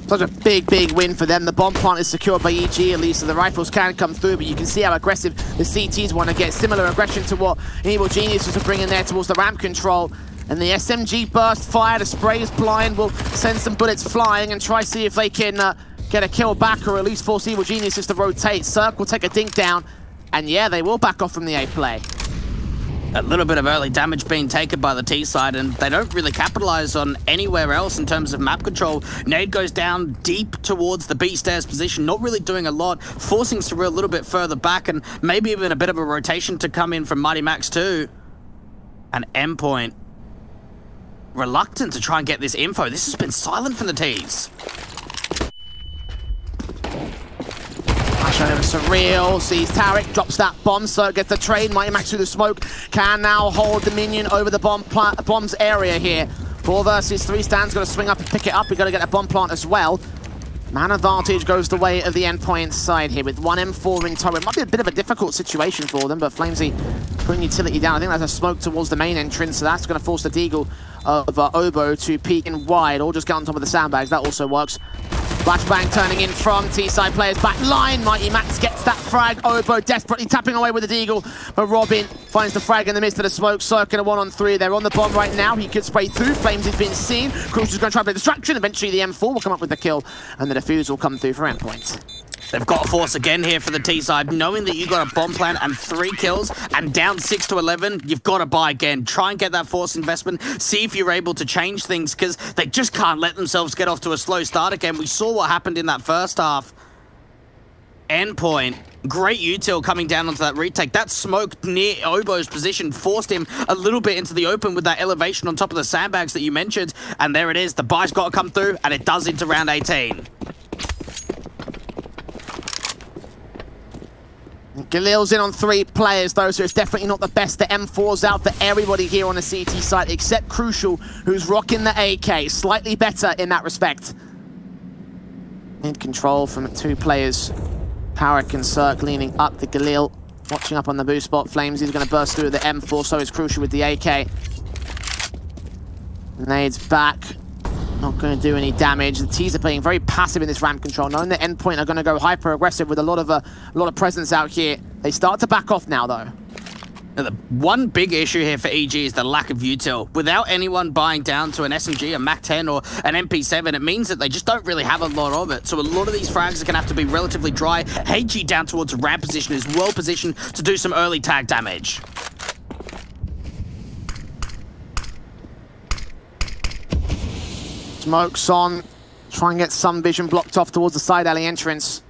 Such a big win for them. The bomb plant is secured by EG, at least, so the rifles can come through, but you can see how aggressive the CTs want to get. Similar aggression to what Evil Geniuses are bringing there towards the ramp control. And the SMG burst fire, the spray is blind, will send some bullets flying and try to see if they can get a kill back, or at least force Evil Geniuses to rotate. Cirque will take a dink down, and yeah, they will back off from the A play. A little bit of early damage being taken by the T side, and they don't really capitalize on anywhere else in terms of map control. Nade goes down deep towards the B stairs position, not really doing a lot, forcing Surreal a little bit further back, and maybe even a bit of a rotation to come in from Mighty Max too. And Endpoint reluctant to try and get this info. This has been silent from the T's. Showing him Surreal, sees Tarek, drops that bomb, so gets the trade. Mighty Max through the smoke, can now hold Dominion over the bomb's area here. 4 versus 3, Stan's got to swing up and pick it up. We've got to get a bomb plant as well. Man advantage goes the way of the Endpoint side here with 1 M4 in turret. Might be a bit of a difficult situation for them, but Flamesy putting utility down. I think there's a smoke towards the main entrance, so that's going to force the Deagle of Obo to peek in wide, or just get on top of the sandbags. That also works. Flashbang turning in from T-side players back line. Mighty Max gets that frag. Obo desperately tapping away with the Deagle, but Robin finds the frag in the midst of the smoke. Circle a 1-on-3. They're on the bomb right now. He could spray through. Flames has been seen. Crucial's going to try to play distraction. Eventually the M4 will come up with the kill, and the defuse will come through for Endpoint. They've got a force again here for the T side, knowing that you got a bomb plant and 3 kills and down 6 to 11. You've got to buy again. Try and get that force investment. See if you're able to change things, because they just can't let themselves get off to a slow start again. We saw what happened in that first half. Endpoint, great util coming down onto that retake. That smoke near Obo's position forced him a little bit into the open with that elevation on top of the sandbags that you mentioned. And there it is. The buy's got to come through, and it does into round 18. Galil's in on 3 players though, so it's definitely not the best. The M4's out for everybody here on the CT side, except Crucial, who's rocking the AK. Slightly better in that respect. In control from 2 players. Tarek and Cirque leaning up to Galil, watching up on the boost spot. Flames is going to burst through the M4, so is Crucial with the AK. Nade's back. Not going to do any damage. The T's are playing very passive in this ramp control, knowing that Endpoint are going to go hyper aggressive with a lot of presence out here. They start to back off now, though. Now, the one big issue here for EG is the lack of util. Without anyone buying down to an SMG, a MAC-10, or an MP7, it means that they just don't really have a lot of it. So a lot of these frags are going to have to be relatively dry. HG down towards a ramp position is well positioned to do some early tag damage. Smoke's on. Try and get some vision blocked off towards the side alley entrance.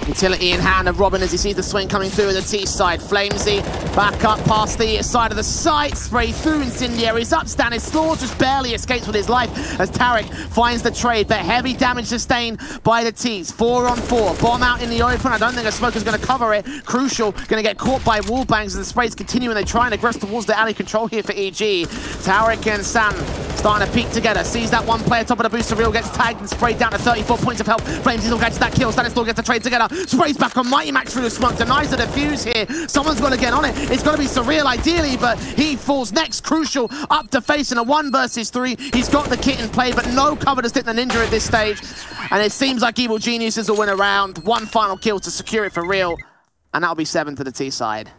Utility in hand of Robin as he sees the swing coming through the T side. Flamesy back up past the side of the site. Spray through Incendiary's up. Stanislaw just barely escapes with his life as Tarek finds the trade. But heavy damage sustained by the T's. 4 on 4. Bomb out in the open. I don't think a smoker's going to cover it. Crucial. Going to get caught by wall bangs as the sprays continue and they try and aggress towards the alley control here for EG. Tarek and Sam starting to peek together. Sees that one player top of the boost. Surreal gets tagged and sprayed down to 34 points of health. Flamesy will get to that kill. Stanislaw gets the trade together. Sprays back on Mighty Max through the smoke, denies the defuse here. Someone's got to get on it. It's got to be Surreal ideally, but he falls next. Crucial up to face in a 1 versus 3. He's got the kit in play, but no cover to stick the Ninja at this stage. And it seems like Evil Geniuses will win a round. One final kill to secure it for real. And that'll be 7 to the T side.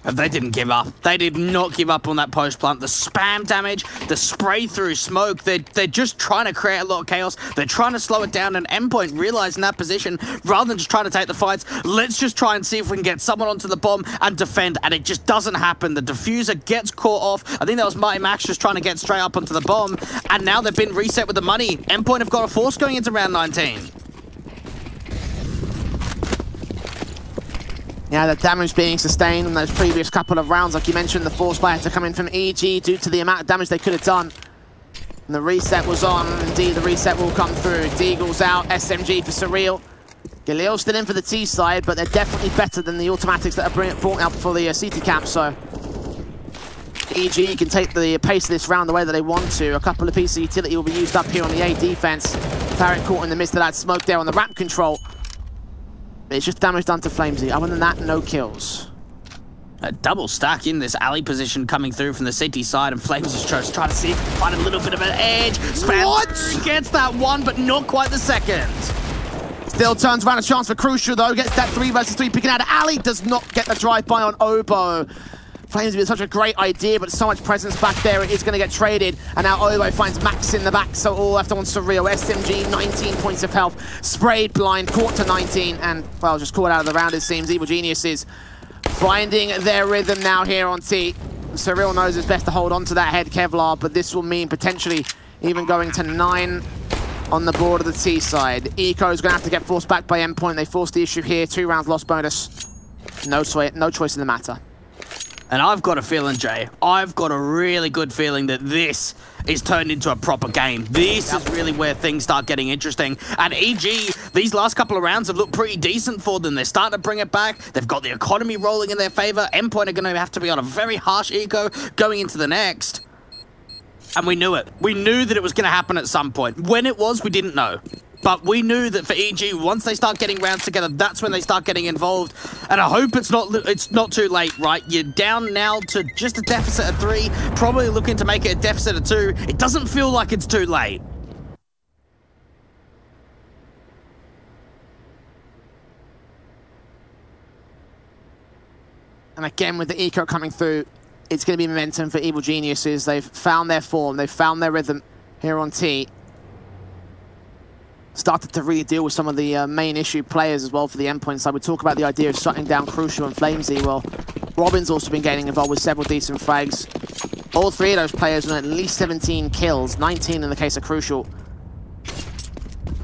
And they didn't give up. They did not give up on that post plant. The spam damage, the spray through smoke, they're just trying to create a lot of chaos. They're trying to slow it down, and Endpoint realizing that position, rather than just trying to take the fights, let's just try and see if we can get someone onto the bomb and defend, and it just doesn't happen. The diffuser gets caught off. I think that was Mighty Max just trying to get straight up onto the bomb, and now they've been reset with the money. Endpoint have got a force going into round 19. Yeah, the damage being sustained in those previous couple of rounds. Like you mentioned, the force play had to come in from EG due to the amount of damage they could have done. And the reset was on. Indeed, the reset will come through. Deagle's out. SMG for Surreal. Galil's still in for the T side, but they're definitely better than the automatics that are brought out for the CT camp. So EG can take the pace of this round the way that they want to. A couple of pieces of utility will be used up here on the A defense. Tarek caught in the midst of that smoke there on the ramp control. It's just damage done to Flamesy. Other than that, no kills. A double stack in this alley position coming through from the city side, and Flames is just trying to see if he can find a little bit of an edge. Spam gets that one, but not quite the second. Still turns around a chance for Crucial, though. Gets that 3 versus 3 picking out of alley. Does not get the drive-by on Obo. Flamesy with such a great idea, but so much presence back there, it is going to get traded. And now Obo finds Max in the back, so all left on Surreal. SMG, 19 points of health. Sprayed blind, caught to 19, and, well, just caught out of the round, it seems. Evil Geniuses finding their rhythm now here on T. Surreal knows it's best to hold on to that head Kevlar, but this will mean potentially even going to 9 on the board of the T side. Eco is going to have to get forced back by Endpoint. They forced the issue here. 2 rounds lost bonus. No choice in the matter. And I've got a feeling, Jay, I've got a really good feeling that this is turned into a proper game. This is really where things start getting interesting. And EG, these last couple of rounds have looked pretty decent for them. They're starting to bring it back. They've got the economy rolling in their favor. Endpoint are going to have to be on a very harsh eco going into the next. And we knew it. We knew that it was going to happen at some point. When it was, we didn't know. But we knew that for EG, once they start getting rounds together, that's when they start getting involved. And I hope it's not too late, right? You're down now to just a deficit of 3, probably looking to make it a deficit of 2. It doesn't feel like it's too late. And again, with the eco coming through, it's going to be momentum for Evil Geniuses. They've found their form. They've found their rhythm here on T. Started to really deal with some of the main issue players as well for the Endpoint side. We talk about the idea of shutting down Crucial and Flamesy. Well, Robin's also been getting involved with several decent frags. All 3 of those players on at least 17 kills, 19 in the case of Crucial.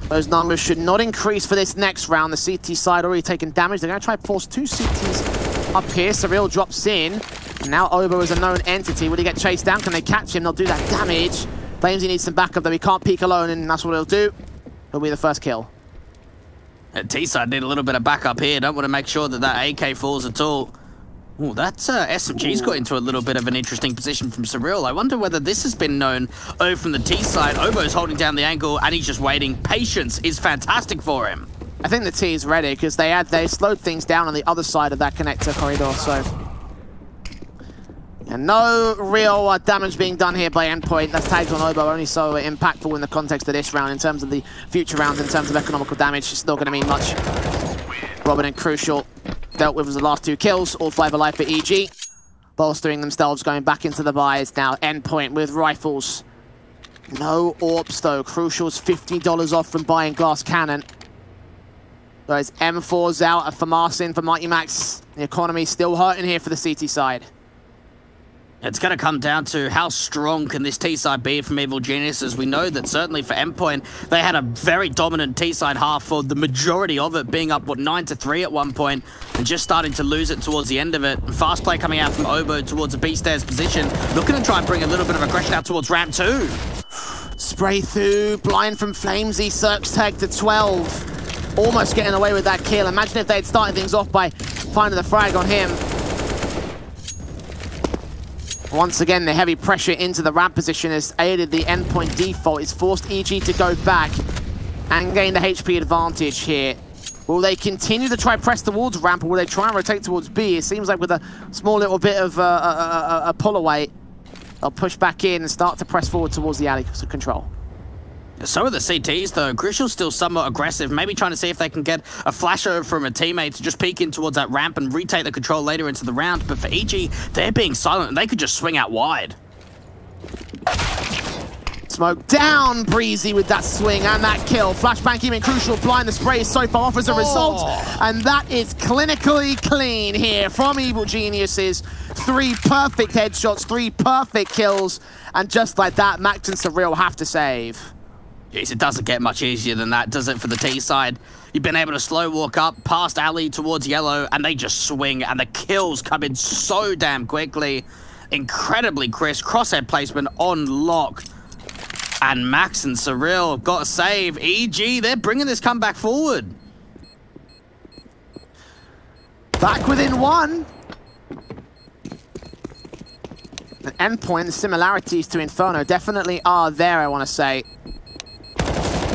Those numbers should not increase for this next round. The CT side already taking damage. They're going to try to force 2 CTs up here. Surreal drops in. And now Obo is a known entity. Will he get chased down? Can they catch him? They'll do that damage. Flamesy needs some backup, though. He can't peek alone, and that's what he'll do. It'll be the first kill. T-side need a little bit of backup here. Don't want to make sure that that AK falls at all. Oh, that SMG's got into a little bit of an interesting position from Surreal. I wonder whether this has been known over from the T-side. Obo's holding down the angle, and he's just waiting. Patience is fantastic for him. I think the T is ready, because they slowed things down on the other side of that connector corridor, so... And no real damage being done here by Endpoint. That's tagged on Obo, only so impactful in the context of this round. In terms of the future rounds, in terms of economical damage, it's not going to mean much. Robin and Crucial dealt with the last 2 kills, all 5 alive for EG. Bolstering themselves, going back into the buys now. Endpoint with rifles. No AWPs though. Crucial's $50 off from buying glass cannon. Those M4's out for Marcin, for Mighty Max. The economy's still hurting here for the CT side. It's going to come down to how strong can this T-side be from Evil Geniuses. We know that certainly for Endpoint, they had a very dominant T-side half for the majority of it, being up, what, 9-3 at one point, and just starting to lose it towards the end of it. Fast play coming out from Obo towards a B-stairs position, looking to try and bring a little bit of aggression out towards ramp 2. Spray through, blind from Flamesy, Cirque's tag to 12. Almost getting away with that kill. Imagine if they had started things off by finding the frag on him. Once again, the heavy pressure into the ramp position has aided the Endpoint default. It's forced EG to go back and gain the HP advantage here. Will they continue to try press towards ramp, or will they try and rotate towards B? It seems like with a small little bit of a pull away, they'll push back in and start to press forward towards the alley control. So are the CTs, though. Crucial's still somewhat aggressive, maybe trying to see if they can get a flash over from a teammate to just peek in towards that ramp and retake the control later into the round. But for EG, they're being silent, and they could just swing out wide. Smoke down, Breezy with that swing and that kill. Flashbang even Crucial blind. The spray is so far off as a result. And that is clinically clean here from Evil Geniuses. 3 perfect headshots, 3 perfect kills. And just like that, Max and Surreal have to save. Jeez, it doesn't get much easier than that, does it, for the T side? You've been able to slow walk up past alley towards yellow, and they just swing, and the kills come in so damn quickly. Incredibly crisp, crosshair placement on lock. And Max and Surreal got a save. EG, they're bringing this comeback forward. Back within 1. The Endpoint, the similarities to Inferno definitely are there, I want to say.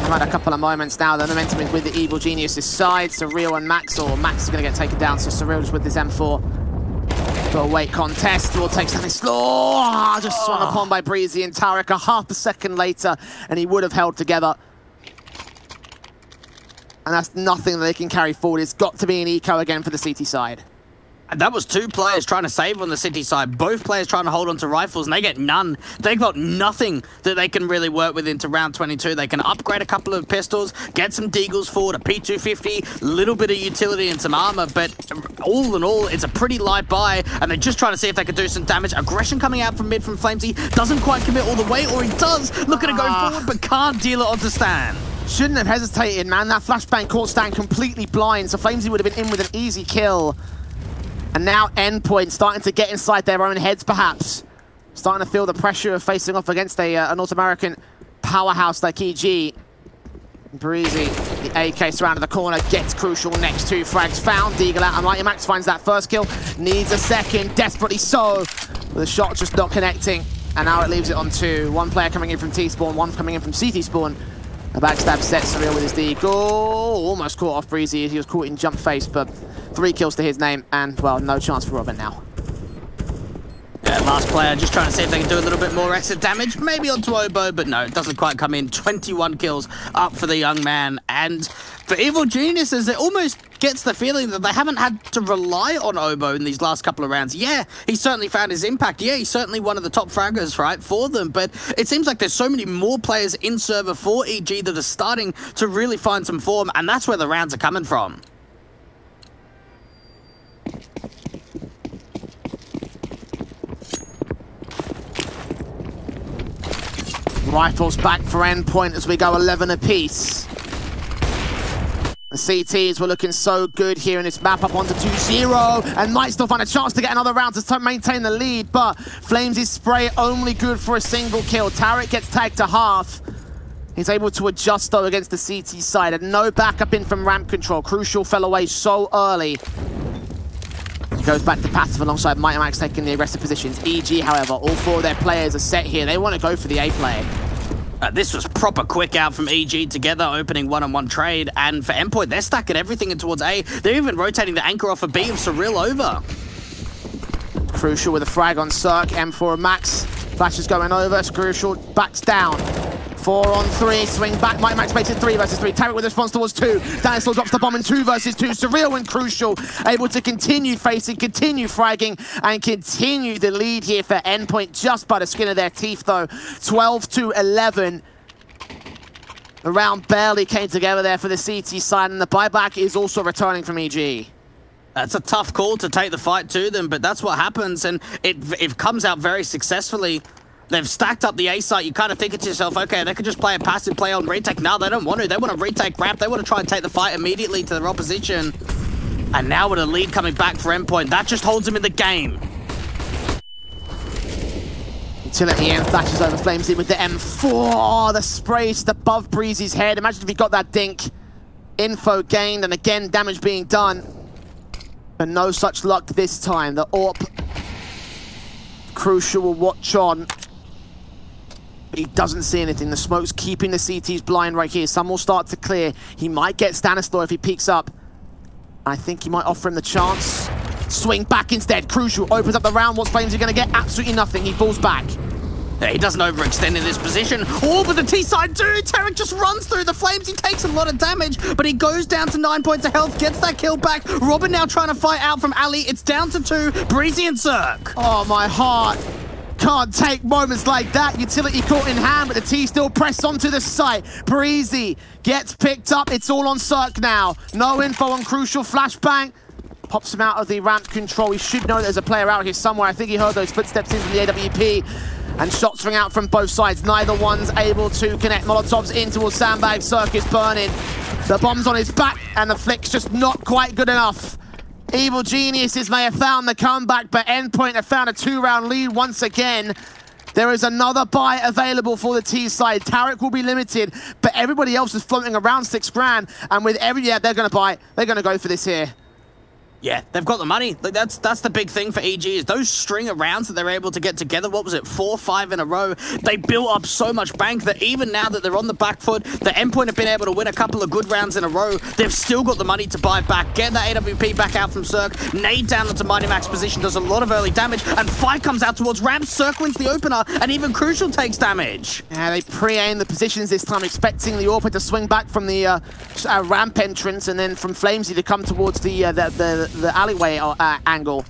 Had a couple of moments now. The momentum is with the Evil Geniuses side. Surreal and Max, or Max is going to get taken down, so Surreal just with this M4. Got a weight contest. Will take something slow. Just swung upon by Breezy and Tarek a half a second later, and he would have held together. And that's nothing that they can carry forward. It's got to be an eco again for the CT side. And that was 2 players trying to save on the City side. Both players trying to hold on to rifles, and they get none. They've got nothing that they can really work with into round 22. They can upgrade a couple of pistols, get some deagles forward, a P250, little bit of utility and some armor, but all in all, it's a pretty light buy, and they're just trying to see if they can do some damage. Aggression coming out from mid from Flamesy. Doesn't quite commit all the way, or he does. Looking to go forward, but can't deal it onto Stan. Shouldn't have hesitated, man. That flashbang caught Stan completely blind, so Flamesy would have been in with an easy kill. And now Endpoint starting to get inside their own heads, perhaps. Starting to feel the pressure of facing off against a North American powerhouse like EG. Breezy, the AK surrounded the corner, gets Crucial next 2 frags. Found Deagle out, and Mighty Max finds that first kill. Needs a second, desperately so. The shot just not connecting. And now it leaves it on 2. 1 player coming in from T-spawn, 1 coming in from CT spawn. A backstab set Surreal with his deagle. Almost caught off Breezy. He was caught in jump face, but 3 kills to his name, and, well, no chance for Robin now. Yeah, last player just trying to see if they can do a little bit more exit damage, maybe onto Obo, but no, it doesn't quite come in. 21 kills up for the young man, and for Evil Geniuses, it almost gets the feeling that they haven't had to rely on Obo in these last couple of rounds. Yeah, he certainly found his impact. Yeah, he's certainly one of the top fraggers, right, for them, but it seems like there's so many more players in server for EG that are starting to really find some form, and that's where the rounds are coming from. Rifles back for Endpoint as we go 11 apiece. The CTs were looking so good here in this map, up onto 2-0, and might still find a chance to get another round to maintain the lead, but Flames' spray only good for a single kill. Tarek gets tagged to half. He's able to adjust though against the CT side, and no backup in from ramp control. Crucial fell away so early. He goes back to passive alongside Mighty Max taking the aggressive positions. EG, however, all 4 of their players are set here. They want to go for the A play. This was proper quick out from EG together, opening one-on-one trade, and for Endpoint, they're stacking everything in towards A. They're even rotating the anchor off a B of Surreal over. Crucial with a frag on Cirque, M4 of Max. Flash is going over, Crucial backs down. 4 on 3, swing back, Mighty Max makes it 3 versus 3. Tarek with a response towards 2. Stanislaw drops the bomb in 2 versus 2. Surreal and Crucial able to continue facing, continue fragging, and continue the lead here for Endpoint just by the skin of their teeth though. 12-11. The round barely came together there for the CT side, and the buyback is also returning from EG. That's a tough call to take the fight to them, but that's what happens, and it comes out very successfully. They've stacked up the A site. You kind of think to yourself, okay, they could just play a passive play on retake. No, they don't want to. They want to retake ramp. They want to try and take the fight immediately to their opposition. And now with a lead coming back for Endpoint, that just holds them in the game. Utility and flashes over Flamesy with the M4. The spray just above Breezy's head. Imagine if he got that dink. Info gained, and again, damage being done. But no such luck this time. The AWP, Crucial will watch on. He doesn't see anything. The smoke's keeping the CTs blind right here. Some will start to clear. He might get Stanislaw if he peeks up. I think he might offer him the chance. Swing back instead. Crucial opens up the round. What's Flamesy going to get? Absolutely nothing. He falls back. Yeah, he doesn't overextend in this position. Oh, but the T-side dude, Tarek just runs through the flames. He takes a lot of damage, but he goes down to 9 points of health, gets that kill back. Robin now trying to fight out from Ali. It's down to 2, Breezy and Cirque. Oh, my heart can't take moments like that. Utility caught in hand, but the T still press onto the site. Breezy gets picked up. It's all on Cirque now. No info on Crucial. Flashbang pops him out of the ramp control. He should know there's a player out here somewhere. I think he heard those footsteps in from the AWP. And shots ring out from both sides. Neither one's able to connect. Molotovs in towards Sandbag. Cirque is burning. The bomb's on his back, and the flick's just not quite good enough. Evil Geniuses may have found the comeback, but Endpoint have found a 2-round lead once again. There is another buy available for the T side. Tarek will be limited, but everybody else is floating around 6 grand. And with yeah, they're going to buy. They're going to go for this here. Yeah, they've got the money. Like, that's the big thing for EG is those string of rounds that they're able to get together. What was it, 4 or 5 in a row? They built up so much bank that even now that they're on the back foot, the Endpoint have been able to win a couple of good rounds in a row. They've still got the money to buy back, get that AWP back out from Cirque, nade down into Mighty Max position, does a lot of early damage, and fight comes out towards ramp. Cirque wins the opener, and even Crucial takes damage. Yeah, they pre-aim the positions this time, expecting the AWP to swing back from the ramp entrance, and then from Flamesy to come towards the alleyway angle.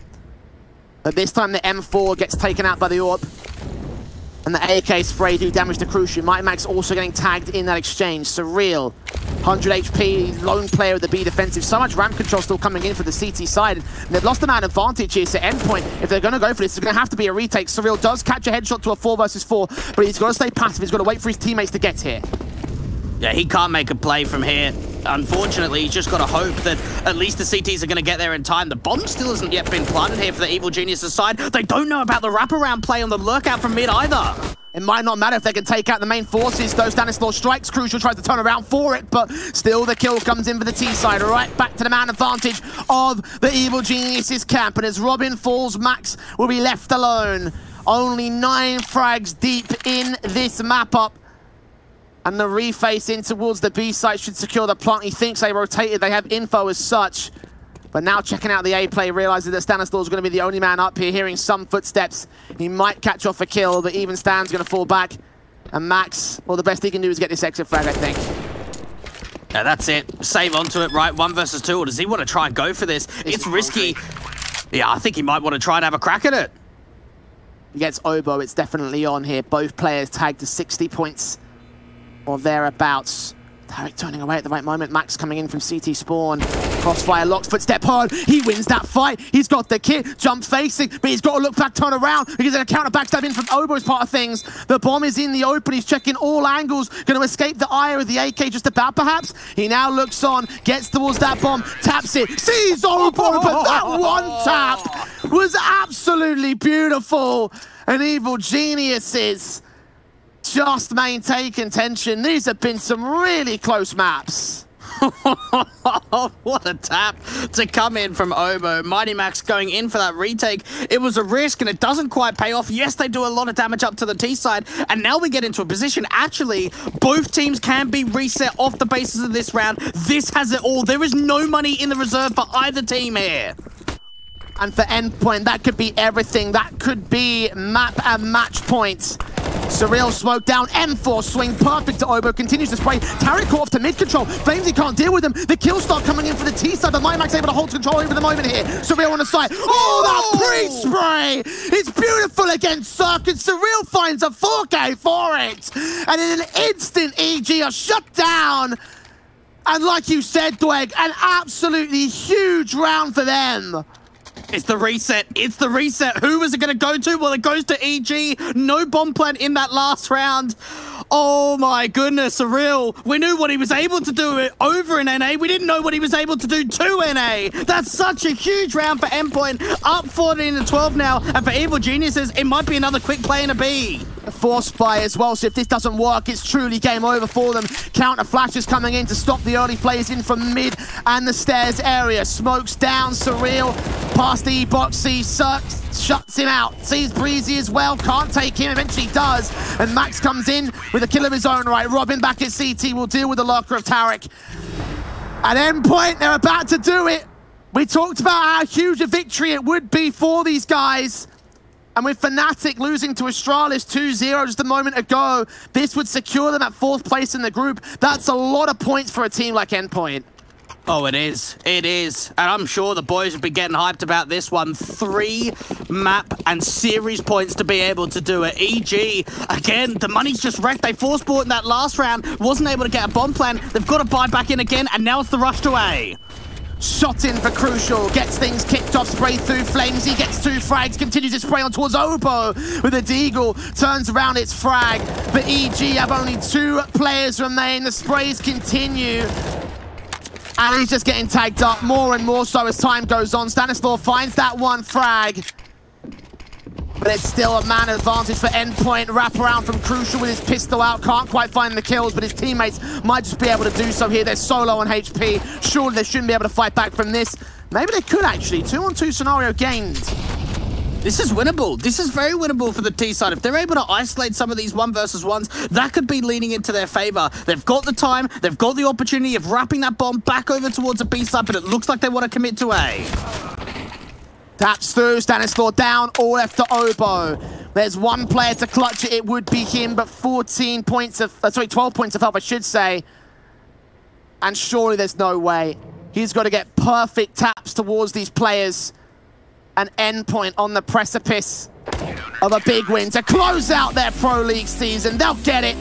But this time the M4 gets taken out by the AWP. And the AK spray do damage to Crucial. Mighty Max also getting tagged in that exchange. Surreal. 100 HP, lone player of the B defensive. So much ramp control still coming in for the CT side. And they've lost the man advantage here. So Endpoint, if they're going to go for this, it's going to have to be a retake. Surreal does catch a headshot to a 4 versus 4, but he's got to stay passive. He's got to wait for his teammates to get here. Yeah, he can't make a play from here. Unfortunately, he's just got to hope that at least the CTs are going to get there in time. The bomb still hasn't yet been planted here for the Evil Geniuses side. They don't know about the wraparound play on the lurkout from mid either. It might not matter if they can take out the main forces, though. Stanislaw strikes. Crucial tries to turn around for it, but still the kill comes in for the T side. Right back to the man advantage of the Evil Geniuses camp. And as Robin falls, Max will be left alone. Only 9 frags deep in this map up. And the reface in towards the B site should secure the plant. He thinks they rotated. They have info as such. But now checking out the A play, realizing that Stanislaw is going to be the only man up here, hearing some footsteps. He might catch off a kill, but even Stan's going to fall back. And Max, well, the best he can do is get this exit frag, I think. Yeah, that's it. Save onto it, right? 1 versus 2. Or does he want to try and go for this? It's risky. Yeah, I think he might want to try and have a crack at it. He gets Oboe. It's definitely on here. Both players tagged to 60 points. Or thereabouts. Tarek turning away at the right moment. Max coming in from CT spawn. Crossfire locked, footstep heard. He wins that fight. He's got the kit. Jump facing, but he's got to look back, turn around. Because a counter backstab in from Oboe's part of things. The bomb is in the open. He's checking all angles. Going to escape the eye of the AK just about, perhaps. He now looks on, gets towards that bomb, taps it, sees Oboe, but that one tap was absolutely beautiful. And Evil Geniuses just maintain contention. These have been some really close maps. What a tap to come in from Oboe. Mighty Max going in for that retake. It was a risk and it doesn't quite pay off. Yes, they do a lot of damage up to the T side. And now we get into a position, actually, both teams can be reset off the basis of this round. This has it all. There is no money in the reserve for either team here. And for Endpoint, that could be everything. That could be map and match points. Surreal smoke down, M4 swing perfect to Oboe, continues to spray. Tarek caught off to mid control. Flamesy can't deal with him. The kill start coming in for the T side, but Mighty Max able to hold control over the moment here. Surreal on the side. Oh, that pre-spray! It's beautiful against Cirque, and Surreal finds a 4K for it. And in an instant, EG are shut down. And like you said, Dweg, an absolutely huge round for them. It's the reset. It's the reset. Who is it going to go to? Well, it goes to EG. No bomb plant in that last round. Oh my goodness, Surreal. We knew what he was able to do over in NA. We didn't know what he was able to do to NA. That's such a huge round for Endpoint. Up 14-12 now. And for Evil Geniuses, it might be another quick play in a B. Force buy as well, so if this doesn't work, it's truly game over for them. Counter flashes coming in to stop the early plays in from mid and the stairs area. Smokes down, Surreal, past the E-box, sees shuts him out. Sees Breezy as well, can't take him, eventually does. And Max comes in with a kill of his own right. Robin back at CT will deal with the lurker of Tarek. At Endpoint, they're about to do it. We talked about how huge a victory it would be for these guys. And with Fnatic losing to Astralis 2-0 just a moment ago, this would secure them at 4th place in the group. That's a lot of points for a team like Endpoint. Oh, it is. It is. And I'm sure the boys will be getting hyped about this one. 3 map and series points to be able to do it. EG, again, the money's just wrecked. They force bought in that last round, wasn't able to get a bomb plan. They've got to buy back in again, and now it's the rush to A. Shot in for Crucial, gets things kicked off, spray through Flames, he gets 2 frags, continues to spray on towards Obo with a Deagle, turns around, it's frag, but EG have only 2 players remain, the sprays continue, and he's just getting tagged up more and more so as time goes on. Stanislaw finds that 1 frag, but it's still a man advantage for Endpoint. Wraparound from Crucial with his pistol out. Can't quite find the kills, but his teammates might just be able to do so here. They're so low on HP. Surely they shouldn't be able to fight back from this. Maybe they could actually. 2-on-2 scenario gained. This is winnable. This is very winnable for the T side. If they're able to isolate some of these 1 versus 1s, that could be leaning into their favor. They've got the time, they've got the opportunity of wrapping that bomb back over towards the B side, but it looks like they want to commit to A. Taps through, Stanislaw down, all left to Obo. There's 1 player to clutch it, it would be him, but 12 points of help, I should say. And surely there's no way. He's got to get perfect taps towards these players. An Endpoint on the precipice of a big win to close out their Pro League season. They'll get it.